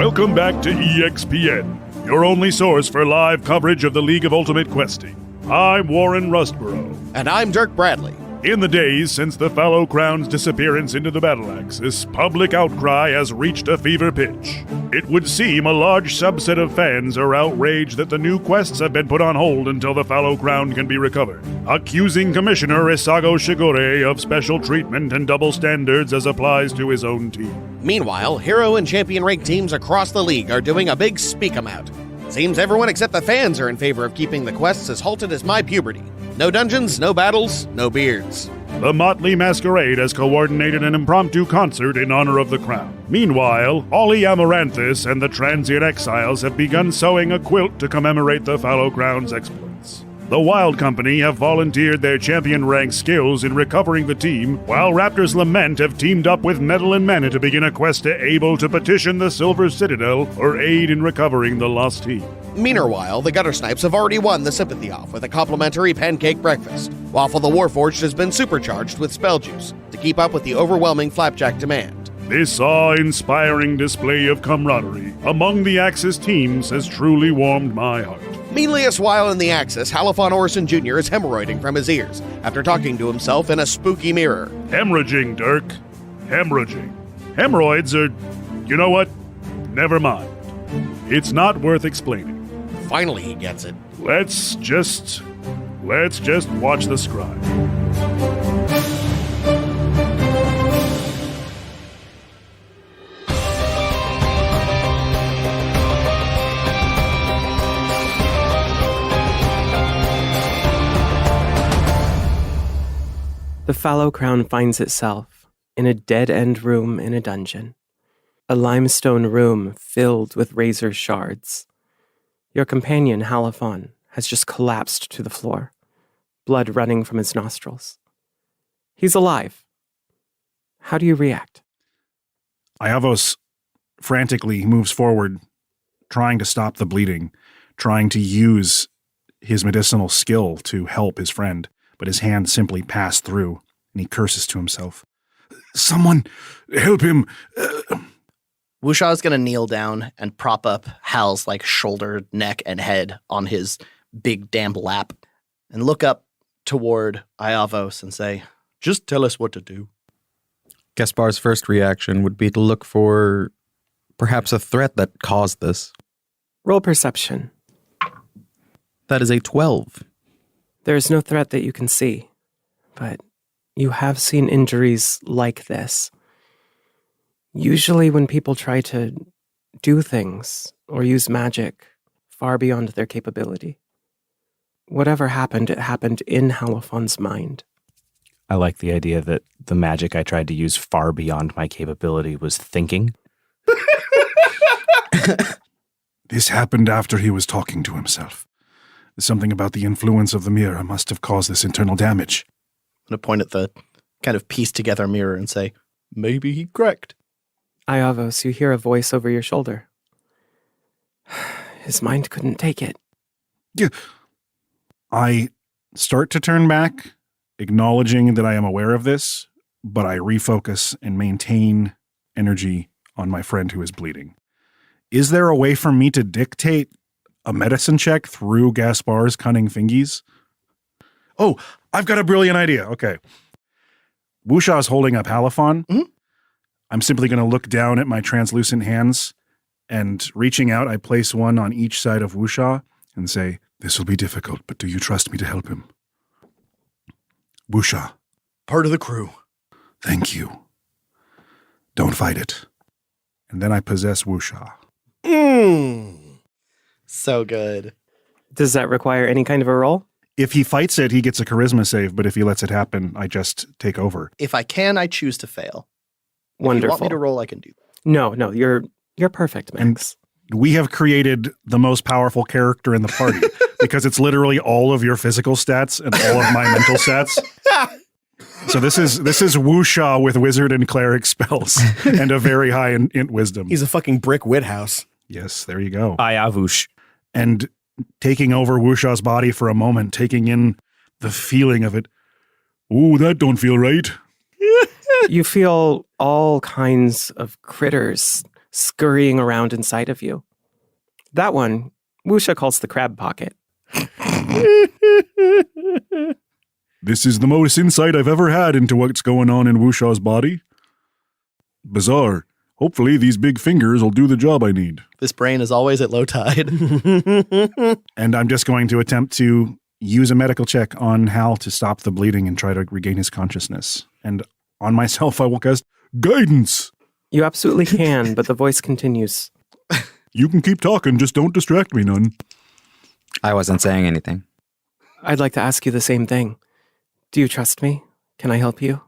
Welcome back to EXPN, your only source for live coverage of the League of Ultimate Questing. I'm Warren Rustborough. And I'm Dirk Bradley. In the days since the Fallow Crown's disappearance into the battle axis, public outcry has reached a fever pitch. It would seem a large subset of fans are outraged that the new quests have been put on hold until the Fallow Crown can be recovered, accusing Commissioner Isago Shigure of special treatment and double standards as applies to his own team. Meanwhile, hero and champion rank teams across the league are doing a big speak 'em out. Seems everyone except the fans are in favor of keeping the quests as halted as my puberty. No dungeons, no battles, no beards. The Motley Masquerade has coordinated an impromptu concert in honor of the crown. Meanwhile, Ollie Amaranthus and the Transient Exiles have begun sewing a quilt to commemorate the Fallow Crown's exploits. The Wild Company have volunteered their champion rank skills in recovering the team, while Raptors Lament have teamed up with Metal and Mana to begin a quest able to petition the Silver Citadel for aid in recovering the lost team. Meanwhile, the Gutter Snipes have already won the Sympathy Off with a complimentary pancake breakfast. Waffle the Warforged has been supercharged with spell juice to keep up with the overwhelming Flapjack demand. This awe-inspiring display of camaraderie among the Axis teams has truly warmed my heart. Meanliest while in the Axis, Halifon Orson Jr. is hemorrhoiding from his ears after talking to himself in a spooky mirror. Hemorrhaging, Dirk. Hemorrhaging. Hemorrhoids are... You know what? Never mind. It's not worth explaining. Finally he gets it. Let's just watch the scribe. The Fallow Crown finds itself in a dead-end room in a dungeon. A limestone room filled with razor shards. Your companion, Halifon, has just collapsed to the floor, blood running from his nostrils. He's alive. How do you react? Iavos frantically moves forward, trying to stop the bleeding, trying to use his medicinal skill to help his friend, but his hand simply passed through, and he curses to himself. Someone help him! Wushaw's going to kneel down and prop up Hal's shoulder, neck, and head on his big damp lap and look up toward Iavos and say, just tell us what to do. Gaspar's first reaction would be to look for perhaps a threat that caused this. Roll perception. That is a 12. There is no threat that you can see, but you have seen injuries like this. Usually when people try to do things or use magic far beyond their capability. Whatever happened, it happened in Halifon's mind. I like the idea that the magic I tried to use far beyond my capability was thinking. This happened after he was talking to himself. Something about the influence of the mirror must have caused this internal damage. I'm going to point at the kind of pieced together mirror and say, maybe he cracked. Iavos, you hear a voice over your shoulder. His mind couldn't take it. Yeah. I start to turn back, acknowledging that I am aware of this, but I refocus and maintain energy on my friend who is bleeding. Is there a way for me to dictate a medicine check through Gaspar's cunning fingies? Oh, I've got a brilliant idea. Okay. Wushaw's holding up Halifon. Mm-hmm. I'm simply going to look down at my translucent hands, and reaching out, I place one on each side of Wushaw and say, this will be difficult, but do you trust me to help him? Wushaw. Part of the crew. Thank you. Don't fight it. And then I possess Wushaw. So good. Does that require any kind of a roll? If he fights it, he gets a charisma save, but if he lets it happen, I just take over. If I can, I choose to fail. Wonderful. If you want me to roll, I can do that. No, you're perfect, Max. And we have created the most powerful character in the party because it's literally all of your physical stats and all of my mental stats. So this is Wushaw with wizard and cleric spells and a very high int wisdom. He's a fucking brick Whithouse. Yes, there you go. Ayavush. And taking over Wushaw's body for a moment, taking in the feeling of it. Ooh, that don't feel right. You feel all kinds of critters scurrying around inside of you. That one, Wusha calls the crab pocket. This is the most insight I've ever had into what's going on in Wushaw's body. Bizarre. Hopefully these big fingers will do the job I need. This brain is always at low tide. And I'm just going to attempt to use a medical check on Hal to stop the bleeding and try to regain his consciousness. And on myself, I will cast Guidance. You absolutely can, but the voice continues. You can keep talking, just don't distract me none. I wasn't saying anything. I'd like to ask you the same thing. Do you trust me? Can I help you?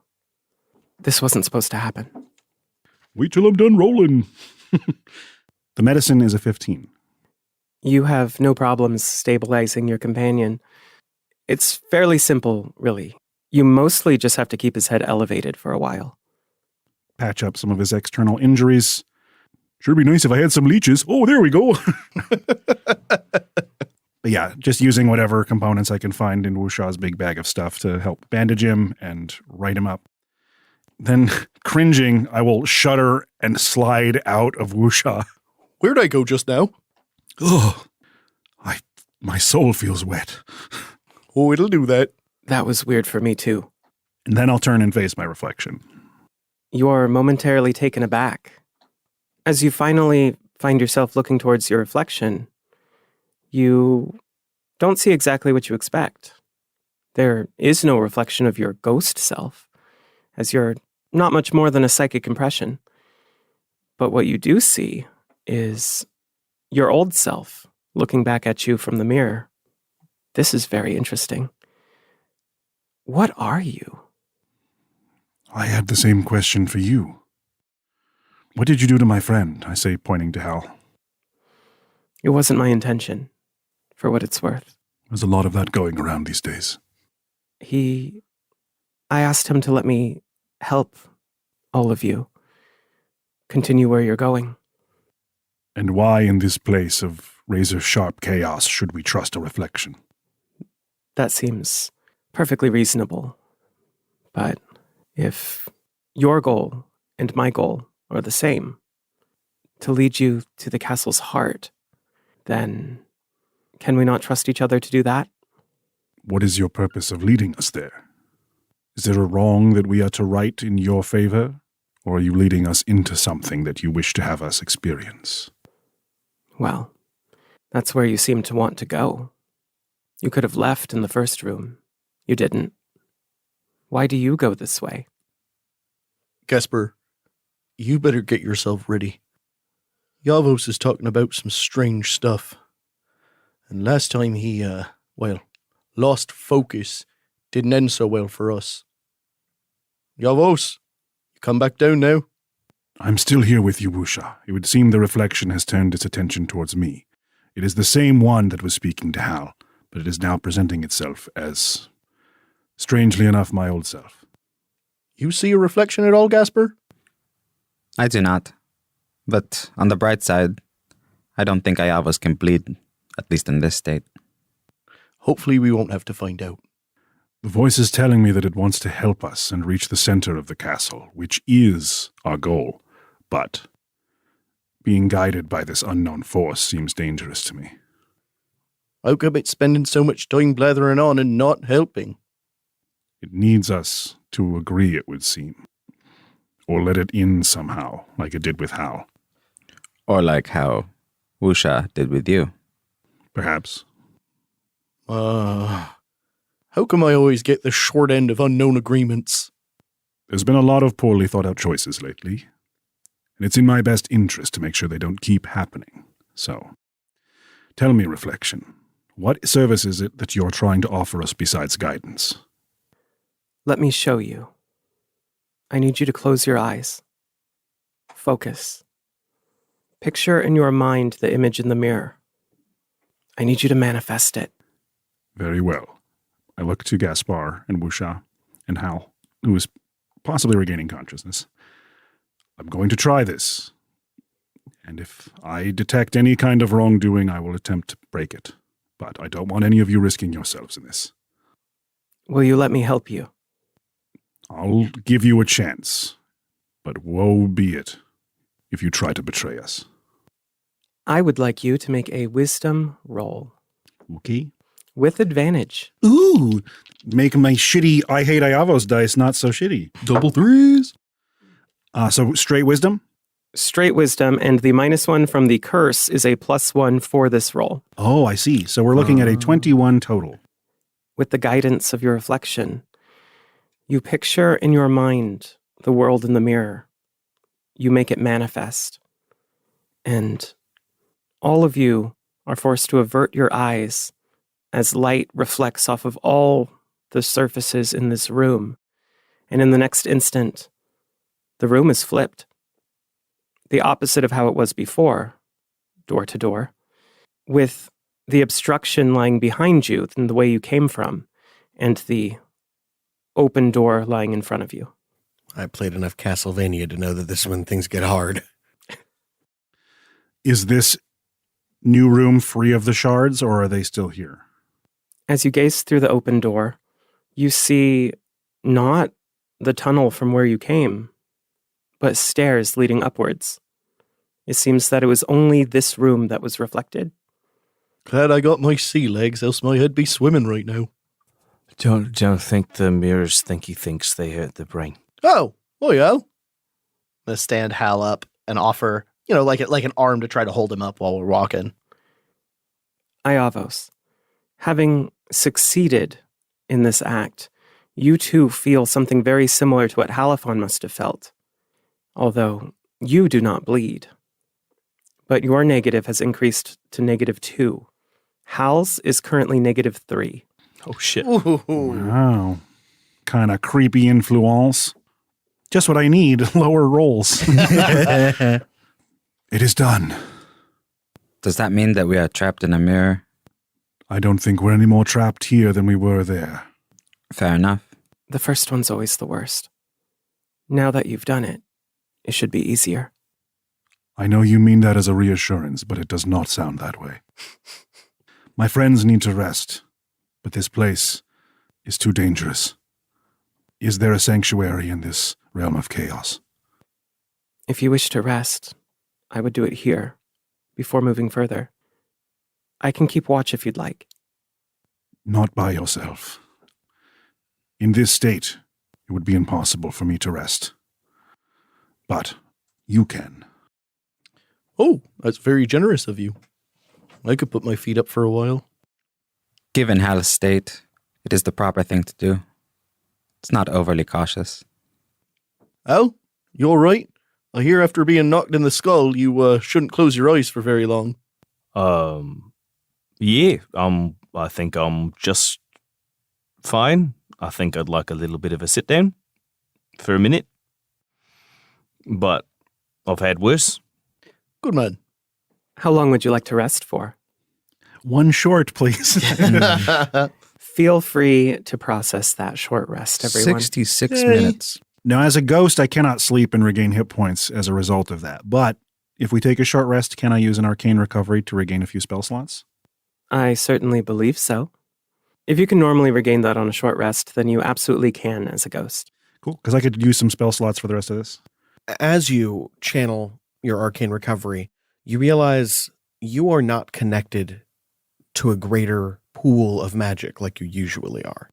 This wasn't supposed to happen. Wait till I'm done rolling. The medicine is a 15. You have no problems stabilizing your companion. It's fairly simple, really. You mostly just have to keep his head elevated for a while. Patch up some of his external injuries. Sure be nice if I had some leeches. Oh, there we go. But yeah, just using whatever components I can find in Wushaw's big bag of stuff to help bandage him and right him up. Then, cringing, I will shudder and slide out of Wushaw. Where'd I go just now? Oh, my soul feels wet. Oh, it'll do that. That was weird for me, too. And then I'll turn and face my reflection. You're momentarily taken aback. As you finally find yourself looking towards your reflection, you don't see exactly what you expect. There is no reflection of your ghost self, as you're not much more than a psychic impression. But what you do see is your old self looking back at you from the mirror. This is very interesting. What are you? I had the same question for you. What did you do to my friend? I say, pointing to Hal. It wasn't my intention, for what it's worth. There's a lot of that going around these days. I asked him to let me help all of you continue where you're going. And why in this place of razor-sharp chaos should we trust a reflection? That seems perfectly reasonable. But if your goal and my goal are the same, to lead you to the castle's heart, then can we not trust each other to do that? What is your purpose of leading us there? Is there a wrong that we are to right in your favor, or are you leading us into something that you wish to have us experience? Well, that's where you seem to want to go. You could have left in the first room. You didn't. Why do you go this way? Gasper, you better get yourself ready. Yavos is talking about some strange stuff. And last time he, lost focus, didn't end so well for us. Yavos, you come back down now? I'm still here with you, Wusha. It would seem the reflection has turned its attention towards me. It is the same one that was speaking to Hal, but it is now presenting itself as, strangely enough, my old self. You see a reflection at all, Gasper? I do not. But on the bright side, I don't think Ayavos can bleed, at least in this state. Hopefully we won't have to find out. The voice is telling me that it wants to help us and reach the center of the castle, which is our goal. But being guided by this unknown force seems dangerous to me. How come it's spending so much time blathering on and not helping? It needs us to agree, it would seem. Or let it in somehow, like it did with Hal. Or like how Wusha did with you. Perhaps. How come I always get the short end of unknown agreements? There's been a lot of poorly thought out choices lately, and it's in my best interest to make sure they don't keep happening. So, tell me, Reflection, what service is it that you're trying to offer us besides guidance? Let me show you. I need you to close your eyes. Focus. Picture in your mind the image in the mirror. I need you to manifest it. Very well. I look to Gaspar and Wusha and Hal, who is possibly regaining consciousness. I'm going to try this. And if I detect any kind of wrongdoing, I will attempt to break it. But I don't want any of you risking yourselves in this. Will you let me help you? I'll give you a chance. But woe be it if you try to betray us. I would like you to make a wisdom roll Okay. with advantage. Ooh, make my shitty I hate Iavos dice not so shitty. Double threes. So straight wisdom? Straight wisdom, and the -1 from the curse is a +1 for this roll. Oh, I see. So we're looking at a 21 total. With the guidance of your reflection, you picture in your mind the world in the mirror. You make it manifest. And all of you are forced to avert your eyes as light reflects off of all the surfaces in this room. And in the next instant, the room is flipped. The opposite of how it was before, door to door, with the obstruction lying behind you than the way you came from, and the open door lying in front of you. I played enough Castlevania to know that this is when things get hard. Is this new room free of the shards, or are they still here? As you gaze through the open door, you see not the tunnel from where you came, but stairs leading upwards. It seems that it was only this room that was reflected. Glad I got my sea legs, else my head be swimming right now. Don't think the mirrors think he thinks they hurt the brain. Oh, Al. I'm gonna stand Hal up and offer, like an arm to try to hold him up while we're walking. Iavos, having succeeded in this act, you too feel something very similar to what Halifon must have felt, although you do not bleed. But your negative has increased to -2. Hal's is currently -3. Oh, shit. Ooh. Wow. Kind of creepy influence. Just what I need, lower rolls. It is done. Does that mean that we are trapped in a mirror? I don't think we're any more trapped here than we were there. Fair enough. The first one's always the worst. Now that you've done it, it should be easier. I know you mean that as a reassurance, but it does not sound that way. My friends need to rest, but this place is too dangerous. Is there a sanctuary in this realm of chaos? If you wish to rest, I would do it here, before moving further. I can keep watch if you'd like. Not by yourself. In this state, it would be impossible for me to rest. But you can. Oh, that's very generous of you. I could put my feet up for a while. Given Hal's state, it is the proper thing to do. It's not overly cautious. Al, you all right? I hear after being knocked in the skull, you shouldn't close your eyes for very long. Yeah, I think I'm just fine. I think I'd like a little bit of a sit down for a minute. But I've had worse. Good man. How long would you like to rest for? One short, please. Feel free to process that short rest, everyone. 66 minutes. Now, as a ghost, I cannot sleep and regain hit points as a result of that. But if we take a short rest, can I use an arcane recovery to regain a few spell slots? I certainly believe so. If you can normally regain that on a short rest, then you absolutely can as a ghost. Cool, because I could use some spell slots for the rest of this. As you channel your arcane recovery, you realize you are not connected to a greater pool of magic like you usually are.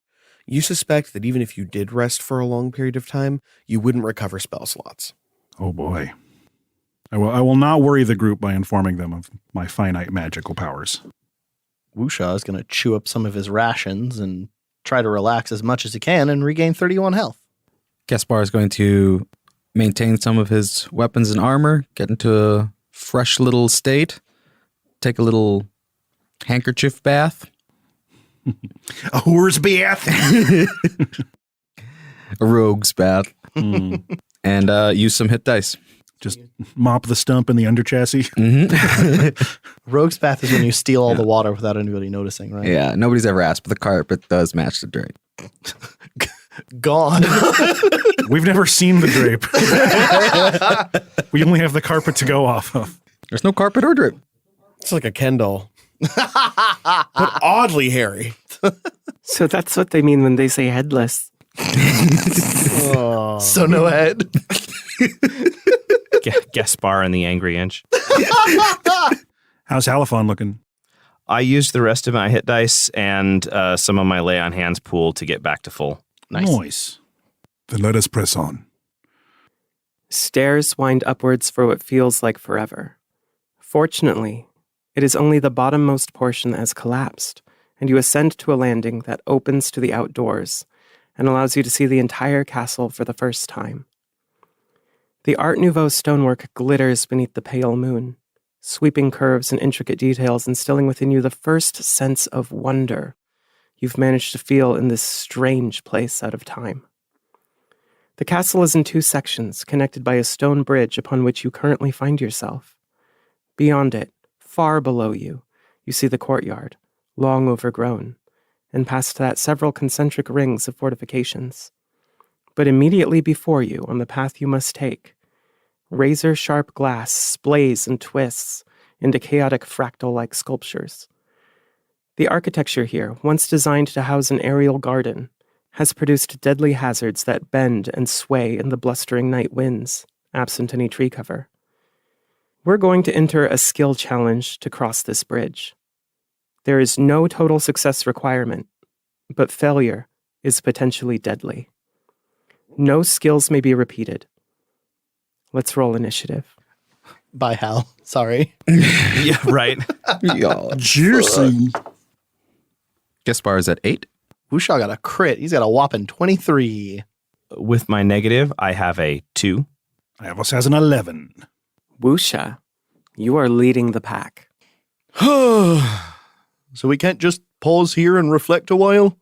You suspect that even if you did rest for a long period of time, you wouldn't recover spell slots. Oh boy. I will not worry the group by informing them of my finite magical powers. Wusha is going to chew up some of his rations and try to relax as much as he can and regain 31 health. Gaspar is going to maintain some of his weapons and armor, get into a fresh little state, take a little handkerchief bath. A whore's bath. A rogue's bath. And use some hit dice. Just mop the stump in the under chassis. Rogue's bath is when you steal all the water without anybody noticing, right? Yeah, nobody's ever asked, but the carpet does match the drape. Gone. We've never seen the drape. We only have the carpet to go off of. There's no carpet or drape. It's like a Ken doll. But oddly hairy. So that's what they mean when they say headless. Oh. So no head. Gaspar and the Angry Inch. How's Halifon looking? I used the rest of my hit dice and some of my lay on hands pool to get back to full. Nice. Then let us press on. Stairs wind upwards for what feels like forever. Fortunately, it is only the bottommost portion that has collapsed, and you ascend to a landing that opens to the outdoors and allows you to see the entire castle for the first time. The Art Nouveau stonework glitters beneath the pale moon, sweeping curves and intricate details instilling within you the first sense of wonder you've managed to feel in this strange place out of time. The castle is in 2 sections, connected by a stone bridge upon which you currently find yourself. Beyond it, far below you, you see the courtyard, long overgrown, and past that several concentric rings of fortifications. But immediately before you, on the path you must take, razor-sharp glass splays and twists into chaotic fractal-like sculptures. The architecture here, once designed to house an aerial garden, has produced deadly hazards that bend and sway in the blustering night winds, absent any tree cover. We're going to enter a skill challenge to cross this bridge. There is no total success requirement, but failure is potentially deadly. No skills may be repeated. Let's roll initiative. Bye, Hal. Sorry. Yeah, right. Juicy. Gaspar is at 8. Wusha got a crit. He's got a whopping 23. With my negative, I have a 2. Iavos has an 11. Wusha, you are leading the pack. So we can't just pause here and reflect a while?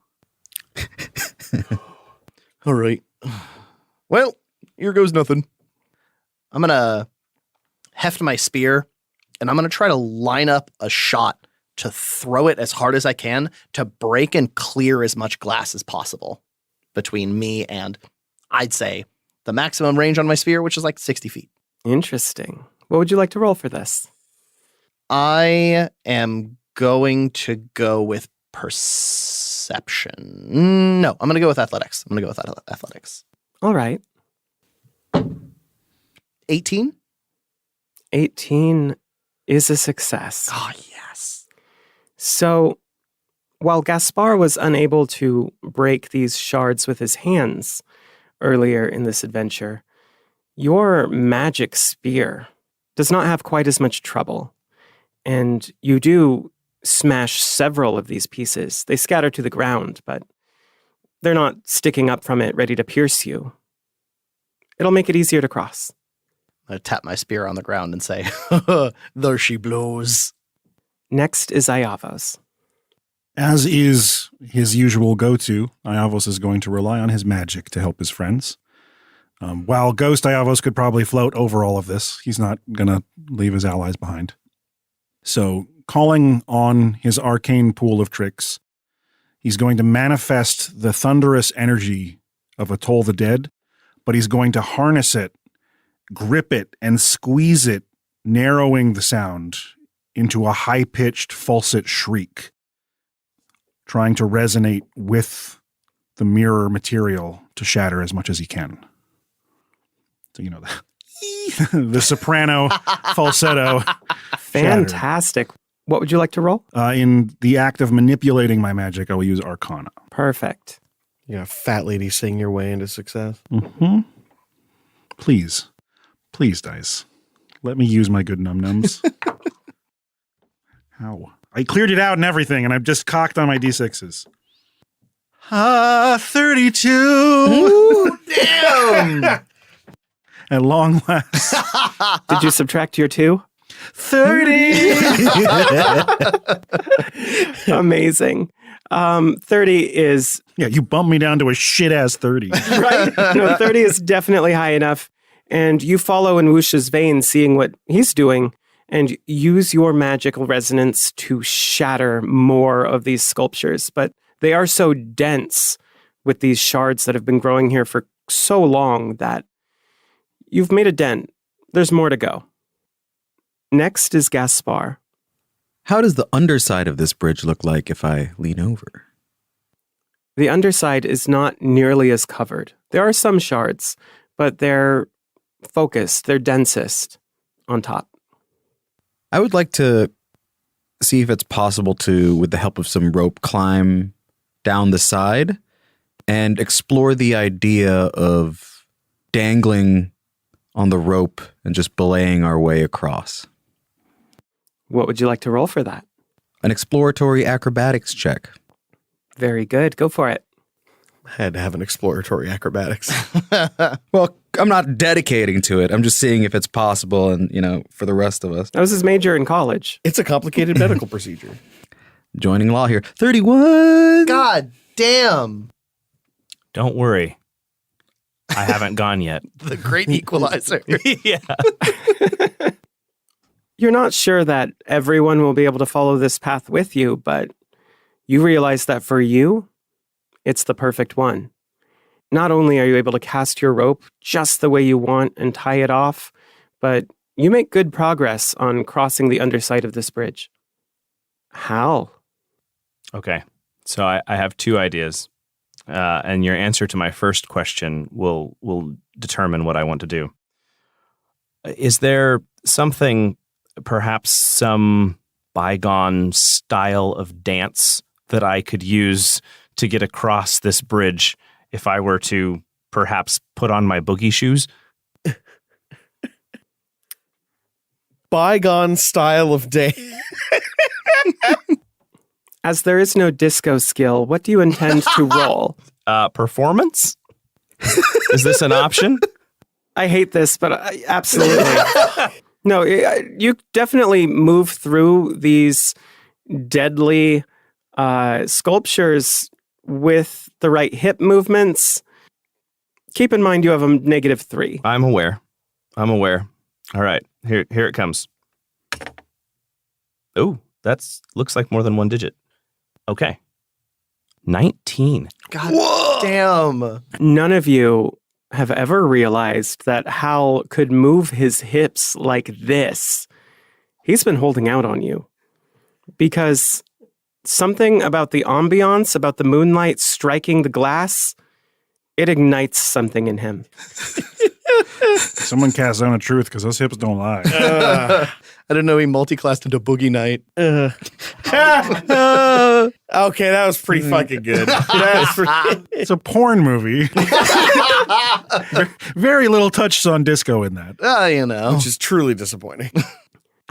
All right. Well, here goes nothing. I'm going to heft my spear, and I'm going to try to line up a shot to throw it as hard as I can to break and clear as much glass as possible between me and, I'd say, the maximum range on my spear, which is like 60 feet. Interesting. What would you like to roll for this? I am going to go with perception. No, I'm going to go with athletics. Athletics. All right. 18? 18 is a success. Oh, yes. So, while Gaspar was unable to break these shards with his hands earlier in this adventure, your magic spear does not have quite as much trouble. And you do smash several of these pieces. They scatter to the ground, but they're not sticking up from it, ready to pierce you. It'll make it easier to cross. I tap my spear on the ground and say, there she blows. Next is Iavos. As is his usual go-to, Iavos is going to rely on his magic to help his friends. While Ghost Iavos could probably float over all of this, he's not going to leave his allies behind. So, calling on his arcane pool of tricks, he's going to manifest the thunderous energy of Atoll the Dead, but he's going to harness it, grip it, and squeeze it, narrowing the sound into a high-pitched falset shriek, trying to resonate with the mirror material to shatter as much as he can. So, you know, the soprano falsetto. Fantastic. What would you like to roll? In the act of manipulating my magic, I will use Arcana. Perfect. You got a fat lady sing your way into success. Mm-hmm. Please, dice. Let me use my good num-nums. How? I cleared it out and everything, and I've just cocked on my D6s. 32. Ooh, damn. At long last. Did you subtract your 2? 30. Amazing. 30 is... Yeah, you bumped me down to a shit-ass 30. Right? No, 30 is definitely high enough. And you follow in Wusha's vein, seeing what he's doing, and use your magical resonance to shatter more of these sculptures. But they are so dense with these shards that have been growing here for so long that you've made a dent. There's more to go. Next is Gaspar. How does the underside of this bridge look like if I lean over? The underside is not nearly as covered. There are some shards, but they're focused, they're densest on top. I would like to see if it's possible to, with the help of some rope, climb down the side and explore the idea of dangling on the rope and just belaying our way across. What would you like to roll for that? An exploratory acrobatics check. Very good. Go for it. Had to have an exploratory acrobatics. Well, I'm not dedicating to it. I'm just seeing if it's possible and, for the rest of us. That was his major in college. It's a complicated medical procedure. Joining law here. 31! God damn. Don't worry. I haven't gone yet. The great equalizer. Yeah. You're not sure that everyone will be able to follow this path with you, but you realize that for you, it's the perfect one. Not only are you able to cast your rope just the way you want and tie it off, but you make good progress on crossing the underside of this bridge. How? Okay. So I have two ideas. And your answer to my first question will determine what I want to do. Is there something, perhaps some bygone style of dance that I could use to get across this bridge if I were to perhaps put on my boogie shoes? Bygone style of day. As there is no disco skill, what do you intend to roll? Performance? Is this an option? I hate this, but absolutely. No, you definitely move through these deadly sculptures with the right hip movements. Keep in mind you have a -3. I'm aware. All right, here it comes. Oh, looks like more than one digit. Okay. 19. God damn. None of you have ever realized that Hal could move his hips like this. He's been holding out on you. Because something about the ambiance, about the moonlight striking the glass, it ignites something in him. Someone cast Zone of Truth because those hips don't lie. I didn't know he multi-classed into Boogie Night. Okay, that was pretty fucking good. It's a porn movie. Very little touch on disco in that. Which is truly disappointing.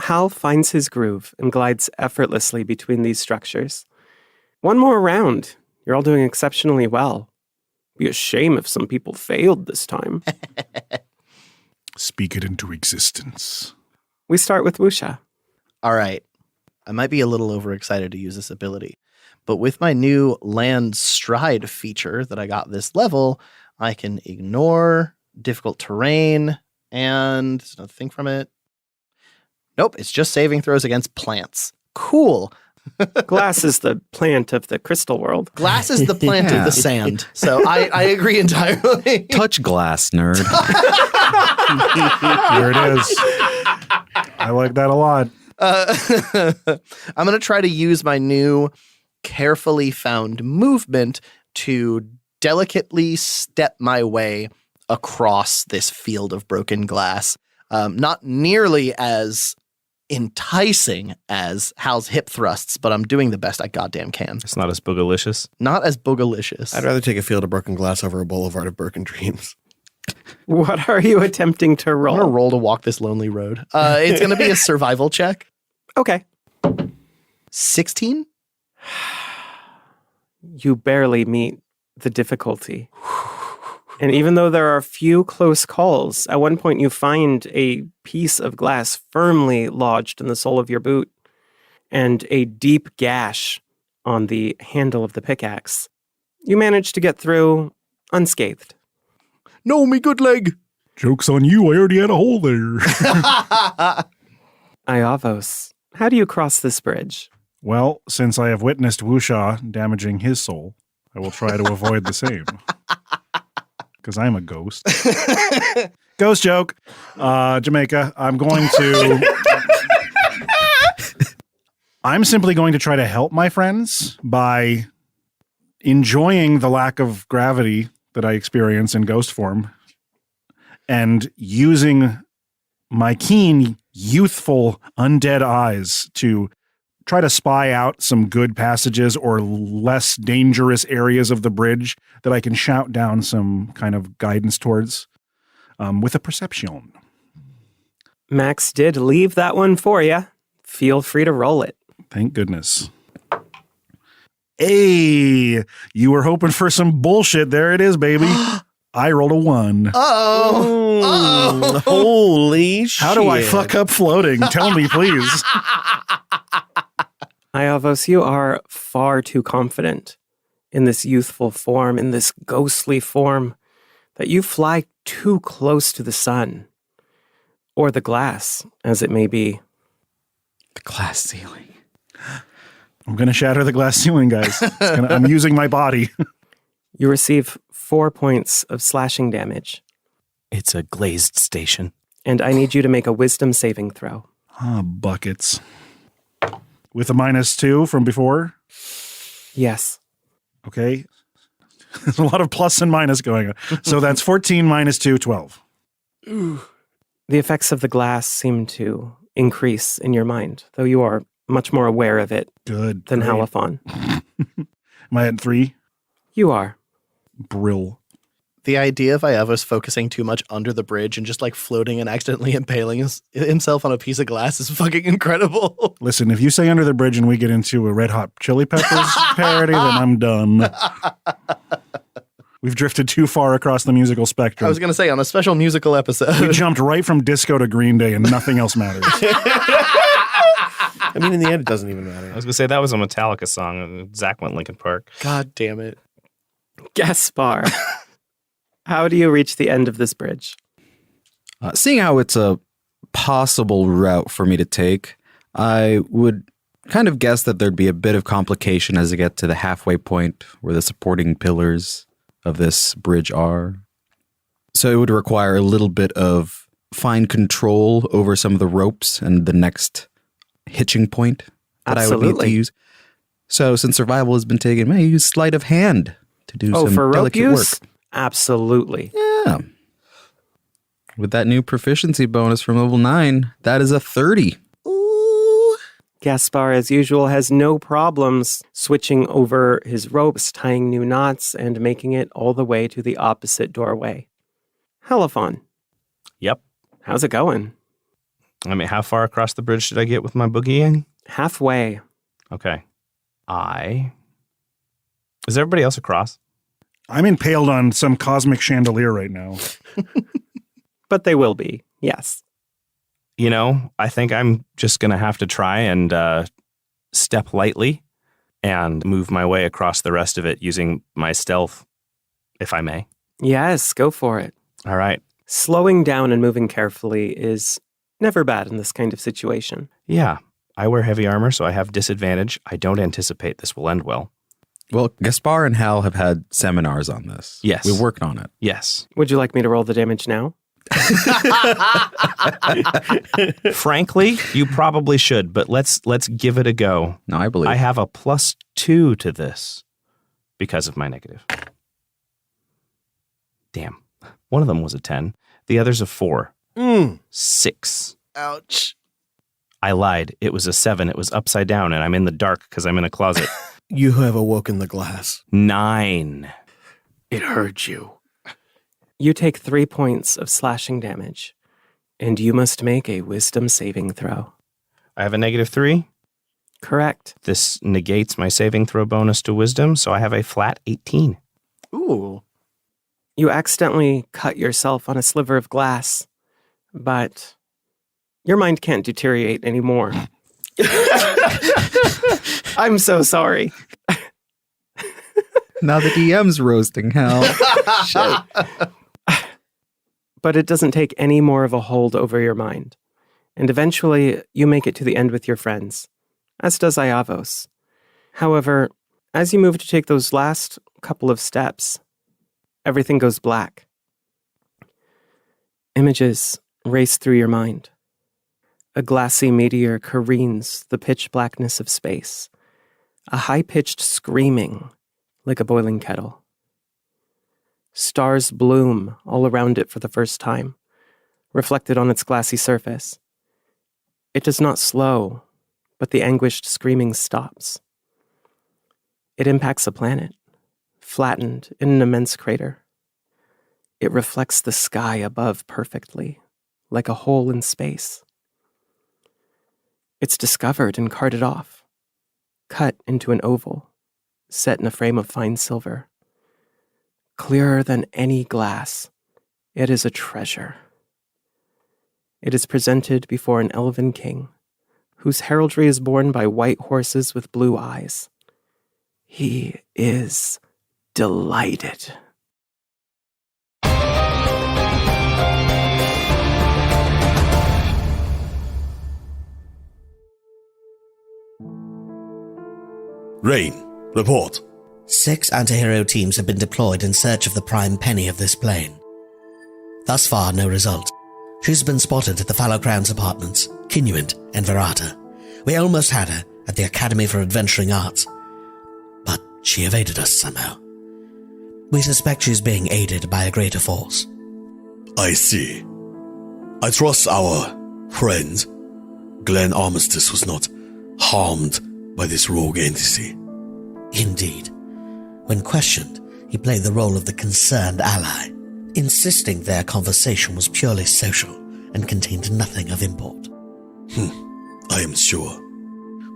Hal finds his groove and glides effortlessly between these structures. One more round. You're all doing exceptionally well. Be a shame if some people failed this time. Speak it into existence. We start with Wuxia. All right. I might be a little overexcited to use this ability, but with my new land stride feature that I got this level, I can ignore difficult terrain and nothing from it. Nope, it's just saving throws against plants. Cool. Glass is the plant of the crystal world. Glass is the plant of the sand. So I agree entirely. Touch glass, nerd. There it is. I like that a lot. I'm going to try to use my new carefully found movement to delicately step my way across this field of broken glass. Not nearly as enticing as Hal's hip thrusts, but I'm doing the best I goddamn can. It's not as boogalicious. Not as boogalicious. I'd rather take a field of broken glass over a boulevard of broken dreams. What are you attempting to roll? I'm going to roll to walk this lonely road. It's going to be a survival check. Okay. 16? You barely meet the difficulty. And even though there are a few close calls, at one point you find a piece of glass firmly lodged in the sole of your boot and a deep gash on the handle of the pickaxe. You manage to get through unscathed. No, me good leg. Joke's on you. I already had a hole there. Iavos, How do you cross this bridge? Well, since I have witnessed Wuxia damaging his soul, I will try to avoid the same. Because I'm a ghost. Ghost joke. Jamaica. I'm simply going to try to help my friends by enjoying the lack of gravity that I experience in ghost form and using my keen, youthful, undead eyes to try to spy out some good passages or less dangerous areas of the bridge that I can shout down some kind of guidance towards with a perception. Max did leave that one for you. Feel free to roll it. Thank goodness. Hey, you were hoping for some bullshit. There it is, baby. I rolled a 1. Uh-oh. Holy shit. How do I fuck up floating? Tell me, please. Iavos, you are far too confident in this youthful form, in this ghostly form, that you fly too close to the sun. Or the glass, as it may be. The glass ceiling. I'm going to shatter the glass ceiling, guys. I'm using my body. You receive 4 points of slashing damage, It's a glazed station. and I need you to make a wisdom saving throw. Ah, buckets. With a -2 from before? Yes. Okay. There's a lot of plus and minus going on. So that's 14 minus 2, 12. The effects of the glass seem to increase in your mind, though you are much more aware of it Good. than great. Halifon. Am I at 3? You are. Brill. The idea of Iavos focusing too much under the bridge and just like floating and accidentally impaling himself on a piece of glass is fucking incredible. Listen, if you say under the bridge and we get into a Red Hot Chili Peppers parody, then I'm done. We've drifted too far across the musical spectrum. I was going to say on a special musical We episode. jumped right from disco to Green Day and nothing else matters. I mean, in the end, it doesn't even I matter. was going to say that was a Metallica song. Zach went Linkin Park. God damn it. Gaspar. How do you reach the end of this bridge? Seeing how it's a possible route for me to take, I would kind of guess that there'd be a bit of complication as I get to the halfway point where the supporting pillars of this bridge are. So it would require a little bit of fine control over some of the ropes and the next hitching point that I would need to Absolutely. use. So since survival has been taken, I use sleight of hand to do some For rope delicate use? work. Absolutely. Yeah. With that new proficiency bonus from level 9, that is a 30. Ooh. Gaspar, as usual, has no problems switching over his ropes, tying new knots, and making it all the way to the opposite doorway. Halifon, Yep. how's it going? I mean, how far across the bridge did I get with my boogieing? Halfway. Okay. Is everybody else across? I'm impaled on some cosmic chandelier right now. But they will be, yes. You know, I think I'm just going to have to try and step lightly and move my way across the rest of it using my stealth, if I may. Yes, go for it. All right. Slowing down and moving carefully is never bad in this kind of situation. Yeah. I wear heavy armor, so I have disadvantage. I don't anticipate this will end well. Well, Gaspar and Hal have had seminars on this. Yes. We worked on it. Yes. Would you like me to roll the damage now? Frankly, you probably should, but let's give it a go. No, I believe. I have a +2 to this because of my negative. Damn. One of them was a 10. The other's a 4. 6. Ouch. I lied. It was a 7. It was upside down, and I'm in the dark because I'm in a closet. You have awoken the glass. 9. It heard you. You take 3 points of slashing damage, and you must make a wisdom saving throw. I have a -3. Correct. This negates my saving throw bonus to wisdom, so I have a flat 18. Ooh. You accidentally cut yourself on a sliver of glass, but your mind can't deteriorate anymore. I'm so sorry. Now the DM's roasting Hal. But it doesn't take any more of a hold over your mind. And eventually, you make it to the end with your friends, as does Iavos. However, as you move to take those last couple of steps, everything goes black. Images race through your mind. A glassy meteor careens the pitch blackness of space. A high-pitched screaming like a boiling kettle. Stars bloom all around it for the first time, reflected on its glassy surface. It does not slow, but the anguished screaming stops. It impacts a planet, flattened in an immense crater. It reflects the sky above perfectly, like a hole in space. It's discovered and carted off, cut into an oval, set in a frame of fine silver. Clearer than any glass, it is a treasure. It is presented before an elven king, whose heraldry is borne by white horses with blue eyes. He is delighted. Rain, report. 6 anti-hero teams have been deployed in search of the prime penny of this plane. Thus far, no result. She's been spotted at the Fallow Crown's apartments, Kinuint and Verata. We almost had her at the Academy for Adventuring Arts, but she evaded us somehow. We suspect she's being aided by a greater force. I see. I trust our friend, Glenn Armistice, was not harmed by this rogue entity. Indeed. When questioned, he played the role of the concerned ally, insisting their conversation was purely social and contained nothing of import. I am sure.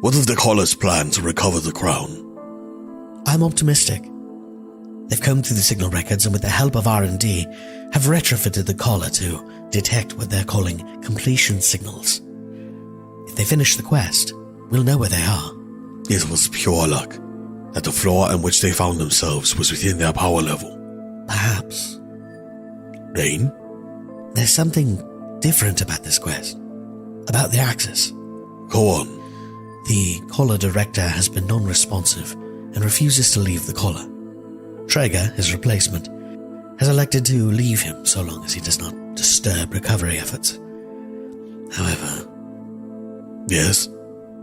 What of the caller's plan to recover the crown? I'm optimistic. They've combed through the signal records and with the help of R&D have retrofitted the collar to detect what they're calling completion signals. If they finish the quest, we'll know where they are. It was pure luck that the floor on which they found themselves was within their power level. Perhaps. Rain? There's something different about this quest. About the Axis. Go on. The collar director has been non-responsive and refuses to leave the collar. Traeger, his replacement, has elected to leave him so long as he does not disturb recovery efforts. However... Yes?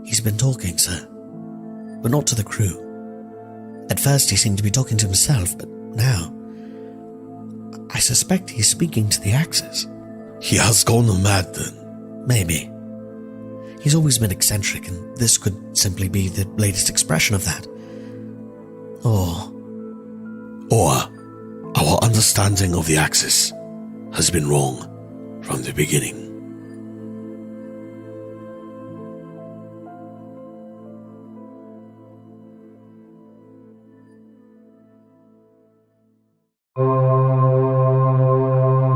He's been talking, sir. But not to the crew. At first he seemed to be talking to himself, but now... I suspect he's speaking to the Axis. He has gone mad then. Maybe. He's always been eccentric, and this could simply be the latest expression of that. Or our understanding of the Axis has been wrong from the beginning.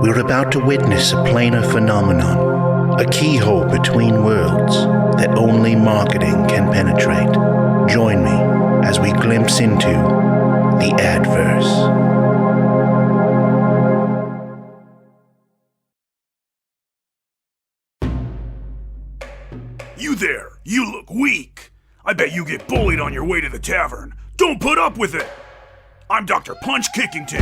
We're about to witness a planar phenomenon, a keyhole between worlds that only marketing can penetrate. Join me as we glimpse into the Adverse. You there, you look weak. I bet you get bullied on your way to the tavern. Don't put up with it. I'm Dr. Punch Kickington.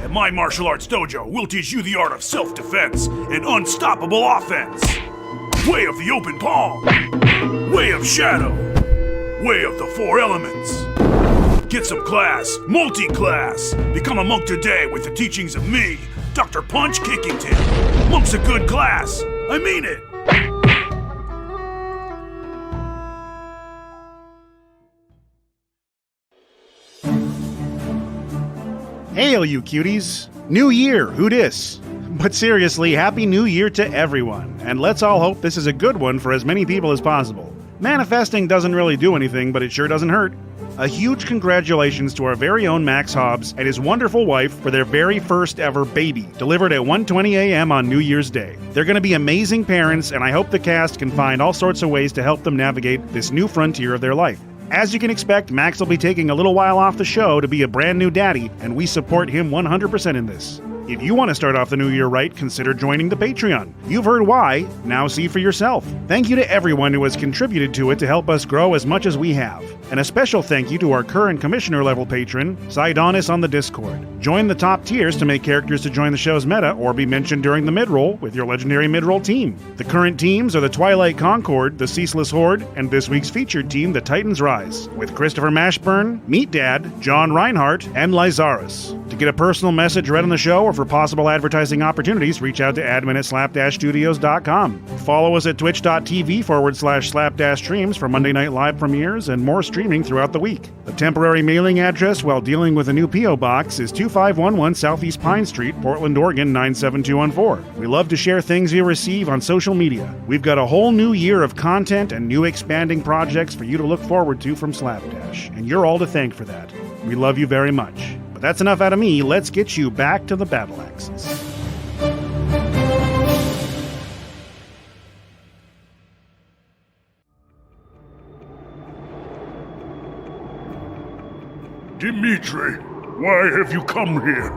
At my martial arts dojo, we'll teach you the art of self-defense and unstoppable offense. Way of the open palm. Way of shadow. Way of the 4 elements. Get some class, multi-class. Become a monk today with the teachings of me, Dr. Punch Kickington. Monk's a good class. I mean it. Hail, you cuties! New year, who dis? But seriously, Happy New Year to everyone, and let's all hope this is a good one for as many people as possible. Manifesting doesn't really do anything, but it sure doesn't hurt. A huge congratulations to our very own Max Hobbs and his wonderful wife for their very first ever baby, delivered at 1:20 a.m. on New Year's Day. They're going to be amazing parents, and I hope the cast can find all sorts of ways to help them navigate this new frontier of their life. As you can expect, Max will be taking a little while off the show to be a brand new daddy, and we support him 100% in this. If you want to start off the new year right, consider joining the Patreon. You've heard why, now see for yourself. Thank you to everyone who has contributed to it to help us grow as much as we have. And a special thank you to our current commissioner level patron, Sidonis on the Discord. Join the top tiers to make characters to join the show's meta or be mentioned during the mid-roll with your legendary mid-roll team. The current teams are the Twilight Concord, the Ceaseless Horde, and this week's featured team, the Titans Rise, with Christopher Mashburn, Meat Dad, John Reinhardt, and Lyzaris. To get a personal message read on the show or for possible advertising opportunities, reach out to admin@slap-studios.com. Follow us at twitch.tv/slap-streams for Monday night live premieres and more streaming throughout the week. The temporary mailing address while dealing with a new P.O. Box is 2511 Southeast Pine Street, Portland, Oregon 97214. We love to share things you receive on social media. We've got a whole new year of content and new expanding projects for you to look forward to from Slapdash, and you're all to thank for that. We love you very much. But that's enough out of me. Let's get you back to the battle axes. Dimitri, why have you come here?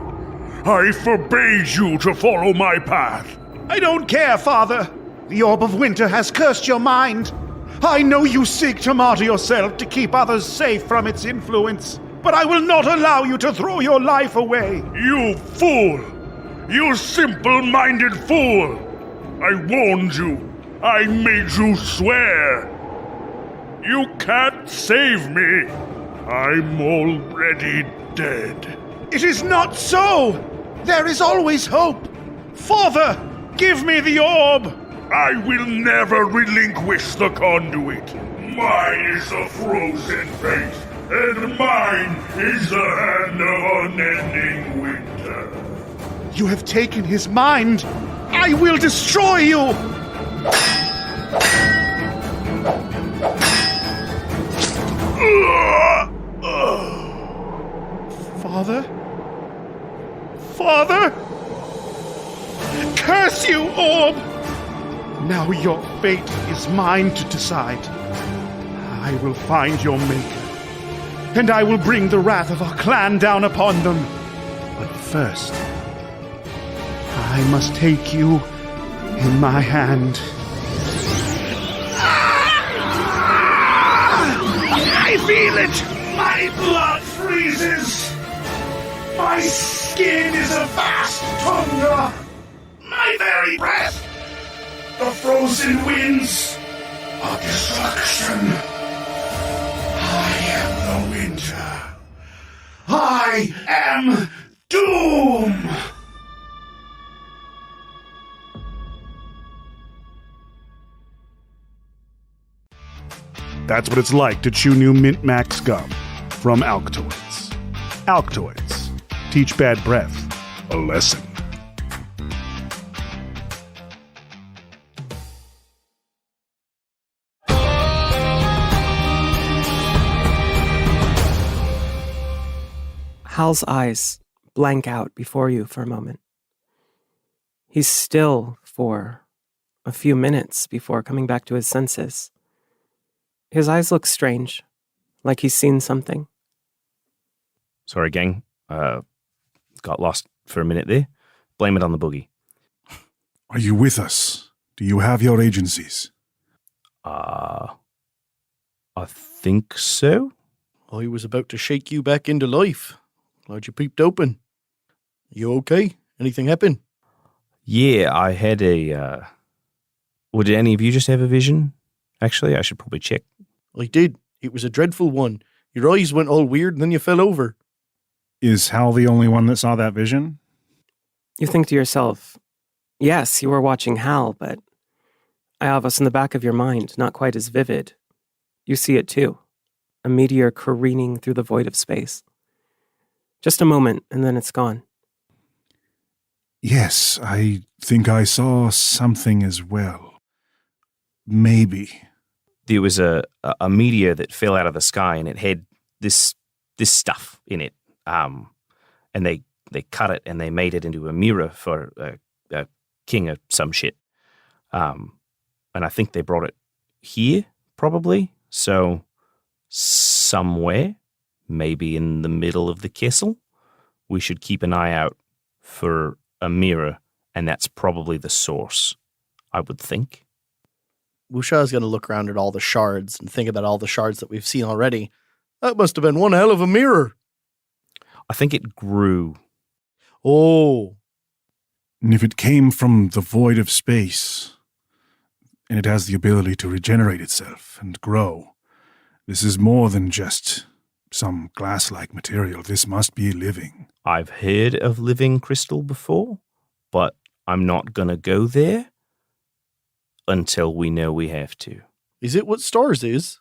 I forbade you to follow my path. I don't care, Father. The Orb of Winter has cursed your mind. I know you seek to martyr yourself to keep others safe from its influence, but I will not allow you to throw your life away. You fool! You simple-minded fool! I warned you. I made you swear. You can't save me. I'm already dead. It is not so! There is always hope! Father, give me the orb! I will never relinquish the conduit. Mine is the frozen fate, and mine is the hand of unending winter. You have taken his mind! I will destroy you! Father? Father? Curse you, orb! Now your fate is mine to decide. I will find your maker, and I will bring the wrath of our clan down upon them. But first, I must take you in my hand. I feel it! My blood freezes! My skin is a vast tundra! My very breath! The frozen winds of destruction! I am the winter! I am doom! That's what it's like to chew new Mint Max gum from Alktoids. Alktoids. Teach bad breath a lesson. Hal's eyes blank out before you for a moment. He's still for a few minutes before coming back to his senses. His eyes look strange, like he's seen something. Sorry, gang. Got lost for a minute there. Blame it on the boogie. Are you with us? Do you have your agencies? I think so. I was about to shake you back into life. Glad you peeped open. You okay? Anything happen? Yeah, I had a... Would any of you just have a vision? Actually, I should probably check. I did. It was a dreadful one. Your eyes went all weird and then you fell over. Is Hal the only one that saw that vision? You think to yourself, yes, you were watching Hal, but I have us in the back of your mind, not quite as vivid. You see it too. A meteor careening through the void of space. Just a moment, and then it's gone. Yes, I think I saw something as well. Maybe. There was a meteor that fell out of the sky, and it had this stuff in it. And they cut it, and they made it into a mirror for a king of some shit. And I think they brought it here, probably. So somewhere, maybe in the middle of the castle, we should keep an eye out for a mirror, and that's probably the source, I would think. Wusha is going to look around at all the shards and think about all the shards that we've seen already. That must have been one hell of a mirror. I think it grew. Oh. And if it came from the void of space, and it has the ability to regenerate itself and grow, this is more than just some glass-like material. This must be living. I've heard of living crystal before, but I'm not going to go there until we know we have to. Is it what stars is?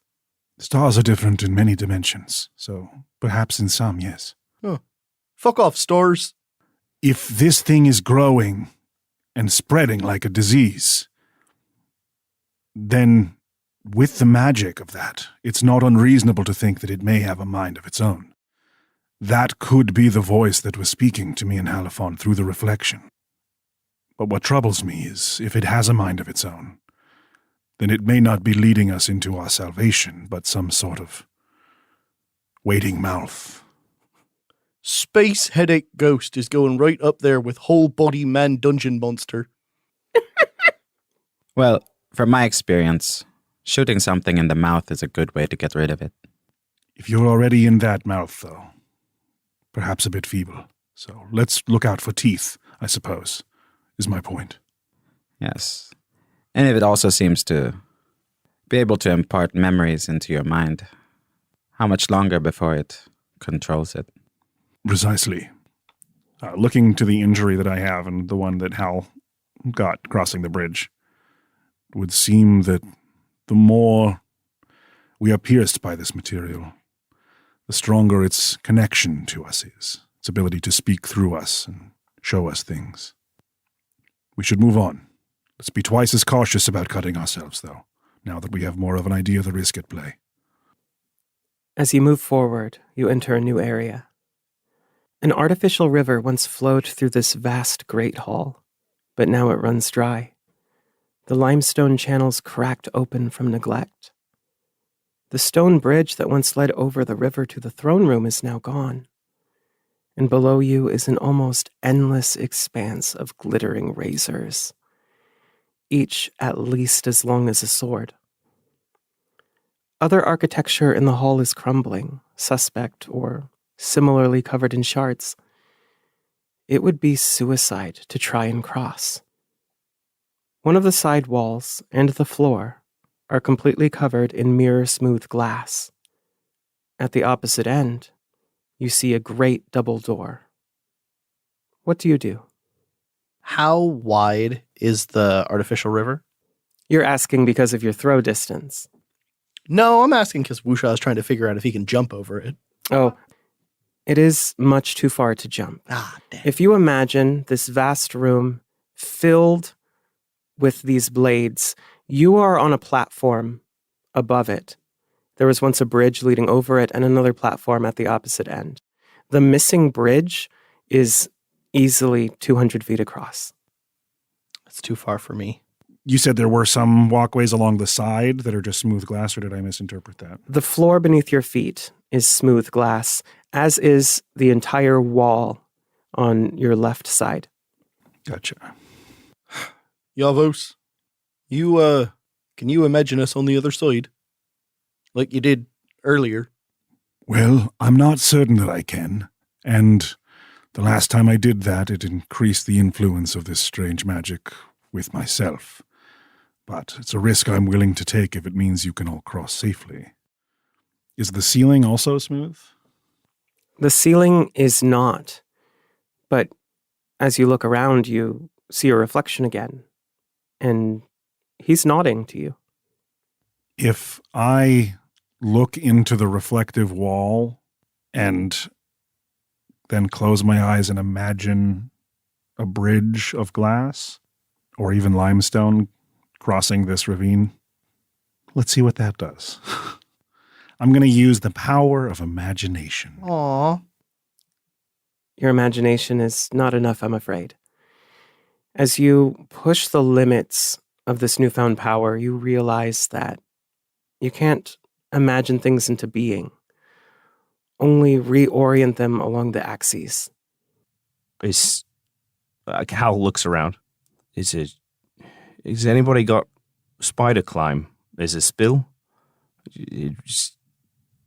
Stars are different in many dimensions, so perhaps in some, yes. Huh. Fuck off, stars. If this thing is growing and spreading like a disease, then with the magic of that, it's not unreasonable to think that it may have a mind of its own. That could be the voice that was speaking to me in Halifon through the reflection. But what troubles me is, if it has a mind of its own, then it may not be leading us into our salvation, but some sort of waiting mouth. Space headache ghost is going right up there with whole body man dungeon monster. Well, from my experience, shooting something in the mouth is a good way to get rid of it. If you're already in that mouth, though, perhaps a bit feeble. So let's look out for teeth, I suppose, is my point. Yes. And if it also seems to be able to impart memories into your mind, how much longer before it controls it? Precisely. Looking to the injury that I have and the one that Hal got crossing the bridge, it would seem that the more we are pierced by this material, the stronger its connection to us is, its ability to speak through us and show us things. We should move on. Let's be twice as cautious about cutting ourselves, though, now that we have more of an idea of the risk at play. As you move forward, you enter a new area. An artificial river once flowed through this vast great hall, but now it runs dry. The limestone channels cracked open from neglect. The stone bridge that once led over the river to the throne room is now gone, and below you is an almost endless expanse of glittering razors, each at least as long as a sword. Other architecture in the hall is crumbling, suspect, or similarly covered in shards. It would be suicide to try and cross. One of the side walls and the floor are completely covered in mirror-smooth glass. At the opposite end, you see a great double door. What do you do? How wide is the artificial river? You're asking because of your throw distance. No, I'm asking because Wusha is trying to figure out if he can jump over it. Oh, it is much too far to jump. Ah, damn. If you imagine this vast room filled with these blades, you are on a platform above it. There was once a bridge leading over it and another platform at the opposite end. The missing bridge is easily 200 feet across. That's too far for me. You said there were some walkways along the side that are just smooth glass, or did I misinterpret that? The floor beneath your feet is smooth glass, as is the entire wall on your left side. Gotcha. Yavos, can you imagine us on the other side? Like you did earlier. Well, I'm not certain that I can, and the last time I did that, it increased the influence of this strange magic with myself. But it's a risk I'm willing to take if it means you can all cross safely. Is the ceiling also smooth? The ceiling is not, but as you look around, you see a reflection again, and he's nodding to you. If I look into the reflective wall and then close my eyes and imagine a bridge of glass or even limestone crossing this ravine, let's see what that does. I'm going to use the power of imagination. Aww. Your imagination is not enough, I'm afraid. As you push the limits of this newfound power, you realize that you can't imagine things into being, only reorient them along the axes. Is Hal looks around. Has anybody got spider climb? Is it spill? It's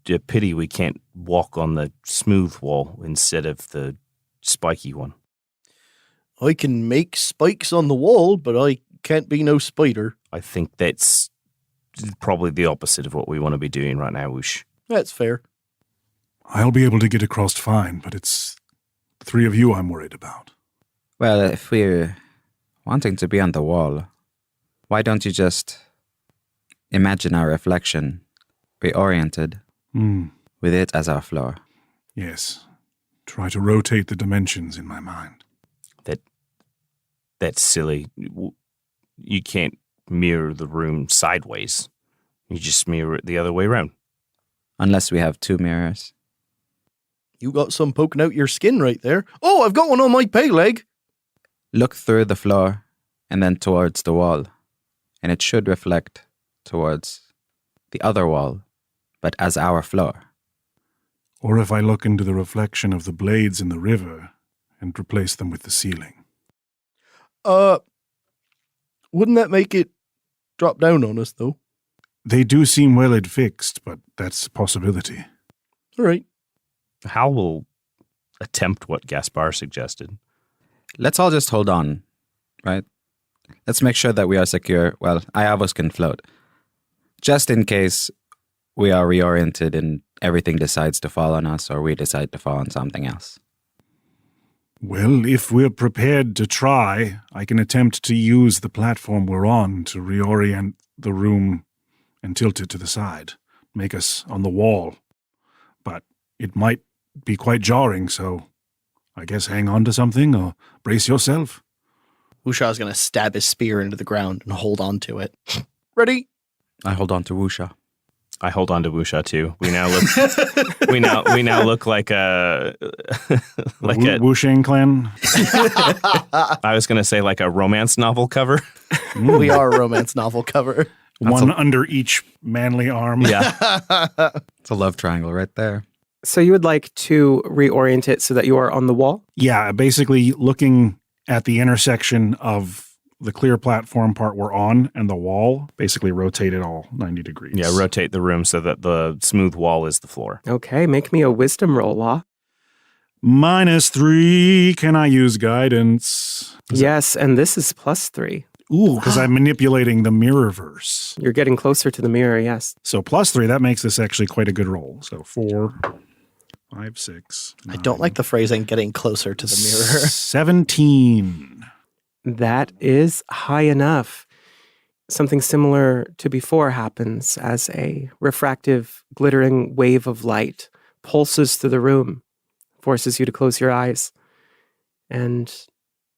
a pity we can't walk on the smooth wall instead of the spiky one. I can make spikes on the wall, but I can't be no spider. I think that's probably the opposite of what we want to be doing right now, Whoosh. That's fair. I'll be able to get across fine, but it's the three of you I'm worried about. Well, if we're wanting to be on the wall, why don't you just imagine our reflection reoriented with it as our floor? Yes. Try to rotate the dimensions in my mind. That's silly. You can't mirror the room sideways. You just mirror it the other way around. Unless we have two mirrors. You got some poking out your skin right there. Oh, I've got one on my peg leg. Look through the floor and then towards the wall, and it should reflect towards the other wall, but as our floor. Or if I look into the reflection of the blades in the river and replace them with the ceiling. Wouldn't that make it drop down on us, though? They do seem well fixed, but that's a possibility. All right. Hal will attempt what Gaspar suggested. Let's all just hold on, right? Let's make sure that we are secure. Well, Iavos can float. Just in case we are reoriented and everything decides to fall on us or we decide to fall on something else. Well, if we're prepared to try, I can attempt to use the platform we're on to reorient the room and tilt it to the side, make us on the wall. But it might be quite jarring, so I guess hang on to something or brace yourself. Wushaw's going to stab his spear into the ground and hold on to it. Ready? I hold on to Wusha. I hold on to Wusha too. We now look we now look like a Wushing clan. I was going to say like a romance novel cover. We are a romance novel cover. One under each manly arm. Yeah. It's a love triangle right there. So you would like to reorient it so that you are on the wall? Yeah, basically looking at the intersection of the clear platform part we're on and the wall, basically rotate it all 90 degrees. Yeah, rotate the room so that the smooth wall is the floor. Okay, make me a wisdom roll, Law. -3. Can I use guidance? Yes, and this is +3. Ooh, because I'm manipulating the mirrorverse. You're getting closer to the mirror, yes. So +3, that makes this actually quite a good roll. So 4, 5, 6. I don't like the phrasing getting closer to the mirror. 17. That is high enough. Something similar to before happens as a refractive, glittering wave of light pulses through the room, forces you to close your eyes. And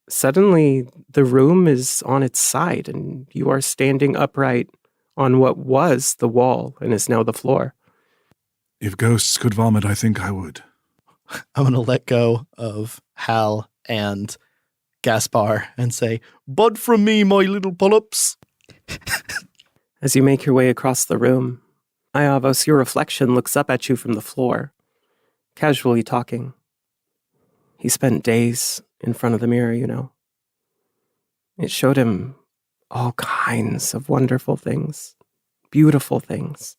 suddenly the room is on its side and you are standing upright on what was the wall and is now the floor. If ghosts could vomit, I think I would. I'm going to let go of Hal and Gaspar and say, "Bud from me, my little polyps." As you make your way across the room, Iavos, your reflection looks up at you from the floor, casually talking. He spent days in front of the mirror, you know. It showed him all kinds of wonderful things, beautiful things.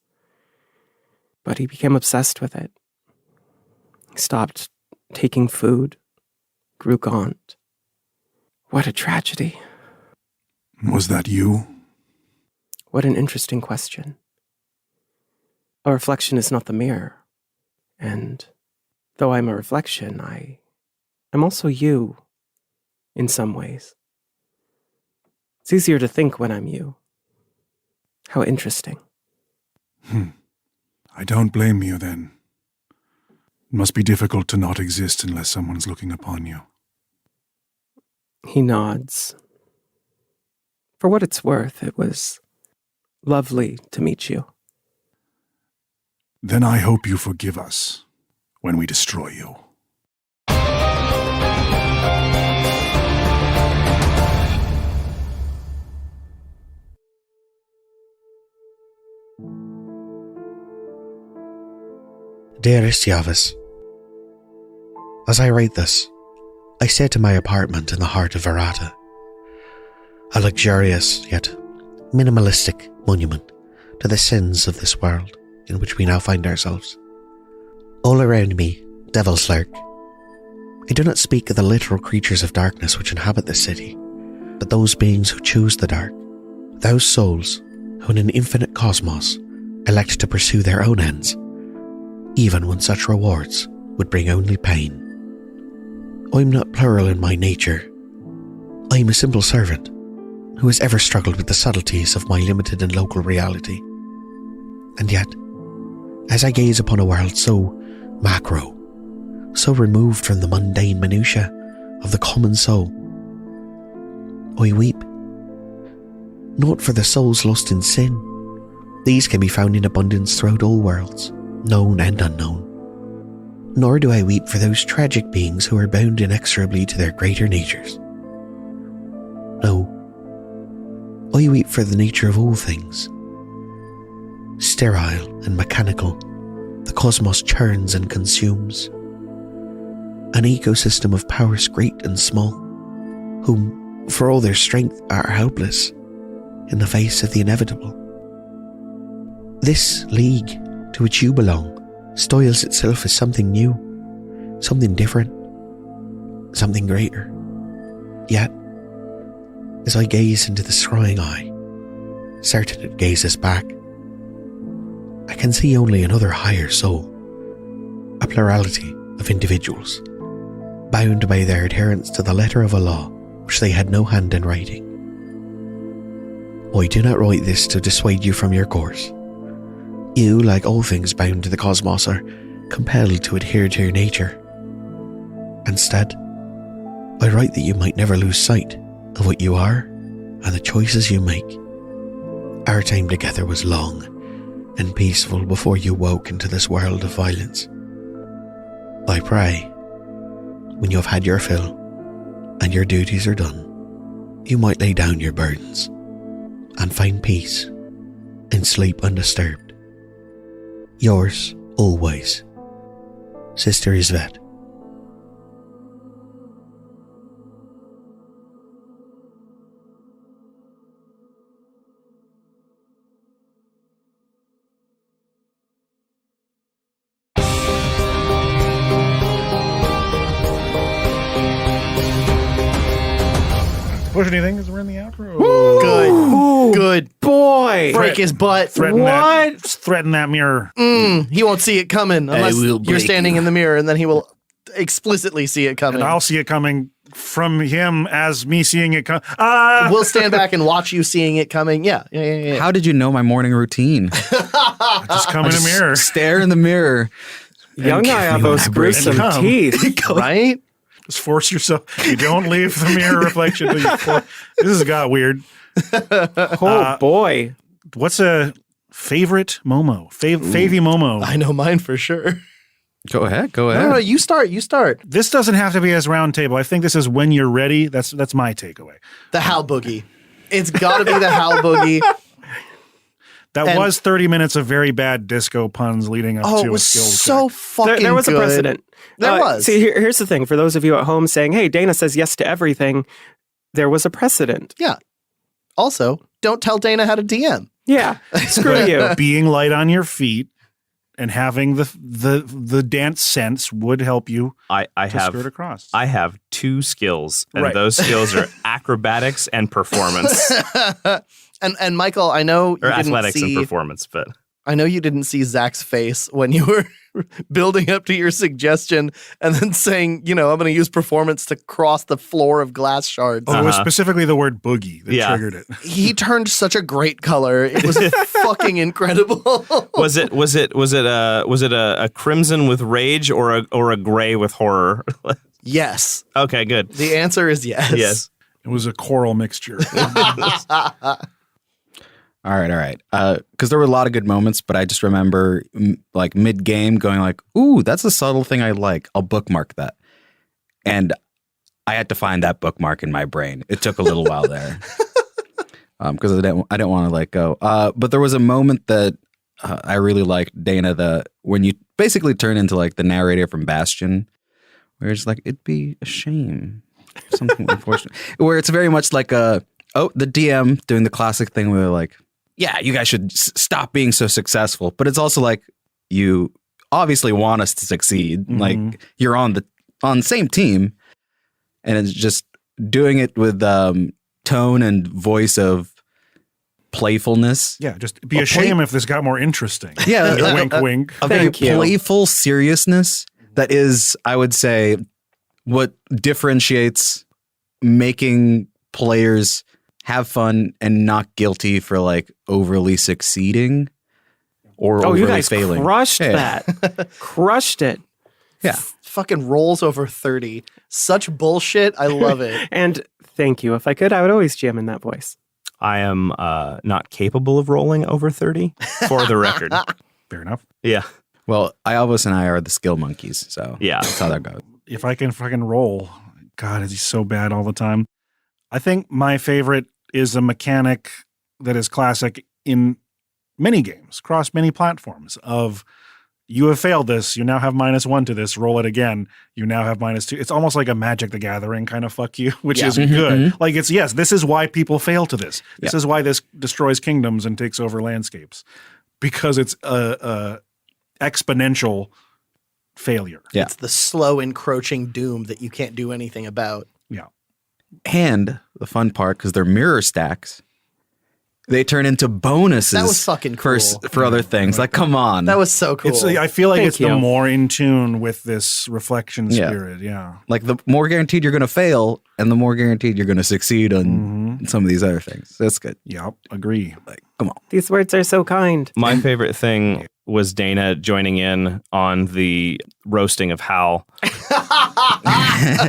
But he became obsessed with it. He stopped taking food, grew gaunt. What a tragedy. Was that you? What an interesting question. A reflection is not the mirror. And though I'm a reflection, I'm also you in some ways. It's easier to think when I'm you. How interesting. I don't blame you then. It must be difficult to not exist unless someone's looking upon you. He nods. For what it's worth, it was lovely to meet you. Then I hope you forgive us when we destroy you. Dearest Yavis, as I write this, I stay to my apartment in the heart of Verata, a luxurious yet minimalistic monument to the sins of this world in which we now find ourselves. All around me, devils lurk. I do not speak of the literal creatures of darkness which inhabit this city, but those beings who choose the dark, those souls who in an infinite cosmos elect to pursue their own ends, even when such rewards would bring only pain. I'm not plural in my nature. I am a simple servant who has ever struggled with the subtleties of my limited and local reality. And yet, as I gaze upon a world so macro, so removed from the mundane minutiae of the common soul, I weep. Not for the souls lost in sin. These can be found in abundance throughout all worlds, known and unknown. Nor do I weep for those tragic beings who are bound inexorably to their greater natures. No, I weep for the nature of all things. Sterile and mechanical, the cosmos churns and consumes. An ecosystem of powers great and small, whom, for all their strength, are helpless in the face of the inevitable. This league to which you belong styles itself as something new, something different, something greater. Yet, as I gaze into the scrying eye, certain it gazes back, I can see only another higher soul, a plurality of individuals, bound by their adherence to the letter of a law which they had no hand in writing. I do not write this to dissuade you from your course. You, like all things bound to the cosmos, are compelled to adhere to your nature. Instead, I write that you might never lose sight of what you are and the choices you make. Our time together was long and peaceful before you woke into this world of violence. I pray, when you have had your fill and your duties are done, you might lay down your burdens and find peace and sleep undisturbed. Yours, always, Sister Yvette. Push anything because we're in the outro. Good. Boy! Break his butt. Threaten that mirror. He won't see it coming unless will you're break standing in the mirror, and then he will explicitly see it coming. And I'll see it coming from him as me seeing it come. We'll stand back and watch you seeing it coming. Yeah. How did you know my morning routine? Just come in the mirror. Stare in the miror. Young Iavos grew some come. teeth. Right? Just force yourself. You don't leave the mirror reflection. This has got weird. Oh, boy. What's a favorite Momo? Favy Momo. I know mine for sure. Go ahead. No, you start. This doesn't have to be as round table. I think this is when you're ready. That's my takeaway. The Hal Boogie. It's got to be the Hal Boogie. That was 30 minutes of very bad disco puns leading up to it was a skills so check. fucking There was a good. precedent. There was. See, here's the thing. For those of you at home saying, hey, Dana says yes to everything, there was a precedent. Yeah. Also, don't tell Dana how to DM. Yeah. Screw you. Being light on your feet and having the dance sense would help you I to skirt across. I have 2 skills, and Right. those skills are acrobatics and performance, And Michael, I know you or didn't athletics see, and performance. But I know you didn't see Zach's face when you were building up to your suggestion and then saying, I'm going to use performance to cross the floor of glass shards. It was specifically the word boogie that triggered it. He turned such a great color. It was fucking incredible. was it a crimson with rage or a gray with horror? Yes. Okay, good. The answer is yes. Yes. It was a choral mixture. All right. Because there were a lot of good moments, but I just remember like mid-game going like, ooh, that's a subtle thing I like. I'll bookmark that. And I had to find that bookmark in my brain. It took a little while there. Because I didn't want to let go. But there was a moment that I really liked, Dana, when you basically turn into like the narrator from Bastion, where it's like, it'd be a shame. Something unfortunate. Where it's very much like the DM doing the classic thing where they're like, yeah, you guys should stop being so successful. But it's also like, you obviously want us to succeed. Mm-hmm. Like, you're on the same team. And it's just doing it with tone and voice of playfulness. Yeah, just be a shame if this got more interesting. Yeah, wink, wink. A very Thank you. playful seriousness that is, I would say, what differentiates making players have fun and not guilty for like overly succeeding or overly you guys failing. crushed that. Crushed it. Yeah. Fucking rolls over 30. Such bullshit. I love it. And thank you. If I could, I would always jam in that voice. I am not capable of rolling over 30, for the record. Fair enough. Yeah. Well, Ialvos and I are the skill monkeys, so Yeah. that's how that goes. If I can fucking roll, God, is he so bad all the time? I think my favorite is a mechanic that is classic in many games, across many platforms of you have failed this, you now have -1 to this, roll it again, you now have -2. It's almost like a Magic the Gathering kind of fuck you, which is good. Like it's, yes, this is why people fail to this. This is why this destroys kingdoms and takes over landscapes. Because it's a exponential failure. Yeah. It's the slow encroaching doom that you can't do anything about. Yeah. And the fun part, because they're mirror stacks, they turn into bonuses. That was fucking cool. for other things. Like, come on. That was so cool. It's, I feel like Thank it's you. the more in tune with this reflection Yeah. spirit. Yeah. like the more guaranteed you're going to fail and the more guaranteed you're going to succeed on some of these other things. That's good. Yep. Agree. Like, come on. These words are so kind. My favorite thing was Dana joining in on the roasting of Hal.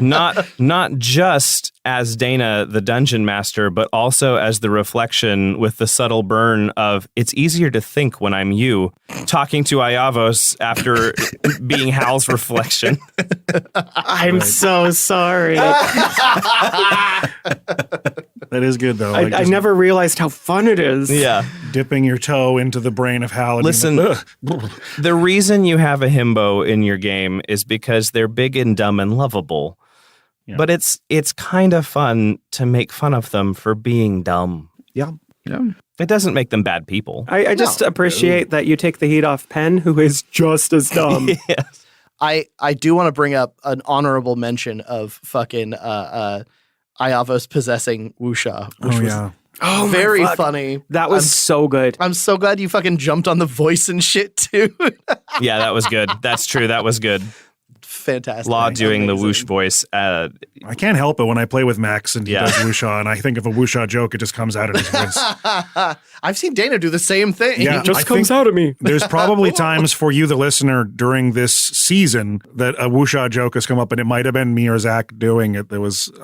not just as Dana, the dungeon master, but also as the reflection with the subtle burn of it's easier to think when I'm you, talking to Iavos after being Hal's reflection. I'm so sorry. That is good though. Like I just never realized how fun it is. Yeah. dipping your toe into the brain of Hal. And Listen, being like, the reason you have a himbo in your game is because they're big and dumb and lovable. Yeah. But it's kind of fun to make fun of them for being dumb. yeah. It doesn't make them bad people. I just appreciate that you take the heat off Penn, who is just as dumb. Yes. I do want to bring up an honorable mention of fucking Iavos possessing Wusha, which Oh was yeah. Oh, my very fuck. funny. That was so good. I'm so glad you fucking jumped on the voice and shit too. Yeah, that was good. That's true. That was good. Fantastic. Law doing the Amazing. whoosh voice. I can't help it when I play with Max and he Yeah. does Wusha, and I think of a Wusha joke, it just comes out of his voice. I've seen Dana do the same thing. Yeah. Just I comes think out of me. There's probably times for you, the listener, during this season that a Wusha joke has come up, and it might have been me or Zach doing it.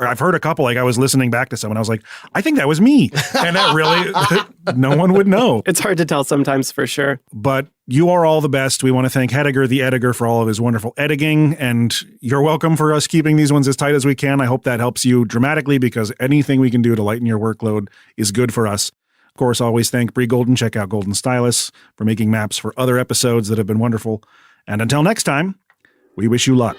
I've heard a couple, like I was listening back to some, and I was like, I think that was me. And that really, no one would know. It's hard to tell sometimes for sure. But you are all the best. We want to thank Hediger, the editor, for all of his wonderful editing, and you're welcome for us keeping these ones as tight as we can. I hope that helps you dramatically, because anything we can do to lighten your workload is good for us. Of course, always thank Bree Golden. Check out Golden Stylus for making maps for other episodes that have been wonderful. And until next time, we wish you luck.